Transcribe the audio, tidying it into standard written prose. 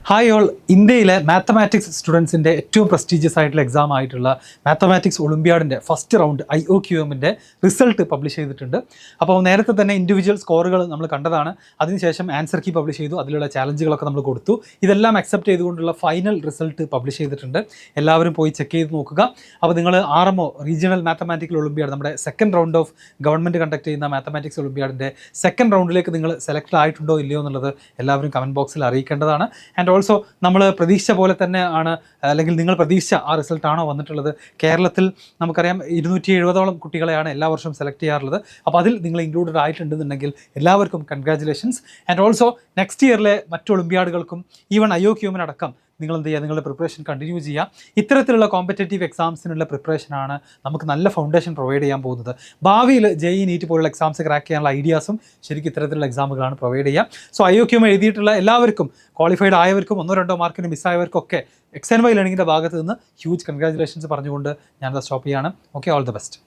Hi all, ഇന്ത്യയിലെ mathematics സ്റ്റുഡൻസിൻ്റെ ഏറ്റവും പ്രസ്റ്റീജിയസ് ആയിട്ടുള്ള എക്സാം ആയിട്ടുള്ള മാത്തമാറ്റിക്സ് ഒളിമ്പ്യാഡിൻ്റെ ഫസ്റ്റ് റൗണ്ട് IOQMൻ്റെ റിസൾട്ട് പബ്ലിഷ് ചെയ്തിട്ടുണ്ട്. അപ്പോൾ നേരത്തെ തന്നെ ഇൻഡിവിജ്വൽ സ്കോറുകൾ നമ്മൾ കണ്ടതാണ്. അതിനുശേഷം ആൻസർ കീ പബ്ലിഷ് ചെയ്തു, അതിലുള്ള ചാലഞ്ചുകളൊക്കെ നമ്മൾ കൊടുത്തു. ഇതെല്ലാം അക്സെപ്റ്റ് ചെയ്തുകൊണ്ടുള്ള ഫൈനൽ റിസൾട്ട് പബ്ലിഷ് ചെയ്തിട്ടുണ്ട്. എല്ലാവരും പോയി ചെക്ക് ചെയ്ത് നോക്കുക. അപ്പോൾ നിങ്ങൾ RMO റീജിയണൽ മാത്തമാറ്റിക്കൽ ഒളിമ്പ്യാഡ്, നമ്മുടെ second round of government conduct ചെയ്യുന്ന മാത്തമാറ്റിക്സ് ഒളിമ്പ്യാഡിൻ്റെ സെക്കൻഡ് റൗണ്ടിലേക്ക് നിങ്ങൾ സെലക്ട് ആയിട്ടുണ്ടോ ഇല്ലയോ എന്നുള്ളത് എല്ലാവരും കമൻറ്റ് ബോക്സിൽ അറിയിക്കേണ്ടതാണ്. ആൻഡ് ഓൾസോ നമ്മൾ പ്രതീക്ഷിച്ച പോലെ തന്നെ ആണ്, അല്ലെങ്കിൽ നിങ്ങൾ പ്രതീക്ഷിച്ച ആ റിസൾട്ടാണോ വന്നിട്ടുള്ളത്? കേരളത്തിൽ നമുക്കറിയാം 270ഓളം കുട്ടികളെയാണ് എല്ലാ വർഷവും സെലക്ട് ചെയ്യാറുള്ളത്. അപ്പോൾ അതിൽ നിങ്ങൾ ഇൻക്ലൂഡഡ് ആയിട്ടുണ്ടെന്നുണ്ടെങ്കിൽ എല്ലാവർക്കും കൺഗ്രാജുലേഷൻസ്. ആൻഡ് ഓൾസോ നെക്സ്റ്റ് ഇയറിലെ മറ്റ് ഒളിമ്പ്യാഡുകൾക്കും ഈവൻ IOQMനടക്കം നിങ്ങൾ എന്ത് ചെയ്യുക, നിങ്ങളുടെ പ്രിപ്പറേഷൻ കണ്ടിന്യൂ ചെയ്യുക. ഇത്തരത്തിലുള്ള കോമ്പറ്റേറ്റീവ് എക്സാംസിനുള്ള പ്രിപ്പറേഷനാണ് നമുക്ക് നല്ല ഫൗണ്ടേഷൻ പ്രൊവൈഡ് ചെയ്യാൻ പോകുന്നത്. ഭാവിയിൽ JEE NEET പോലുള്ള എക്സാംസ് ക്രാക്ക് ചെയ്യാനുള്ള ഐഡിയാസും ശരിക്കും ഇത്തരത്തിലുള്ള എക്സാമുകളാണ് പ്രൊവൈഡ് ചെയ്യുക. സോ IOQM എഴുതിയിട്ടുള്ള എല്ലാവർക്കും, ക്വാളിഫൈഡ് ആയവർക്കും 1-2 മാർക്കിന് മിസ്സായവർക്കൊക്കെ XNY ലേണിങ്ങിൻ്റെ ഭാഗത്ത് നിന്ന് ഹ്യൂജ് കൺഗ്രാജുലേഷൻസ് പറഞ്ഞുകൊണ്ട് ഞാനത് സ്റ്റോപ്പ് ചെയ്യാണ്. Okay, all the best.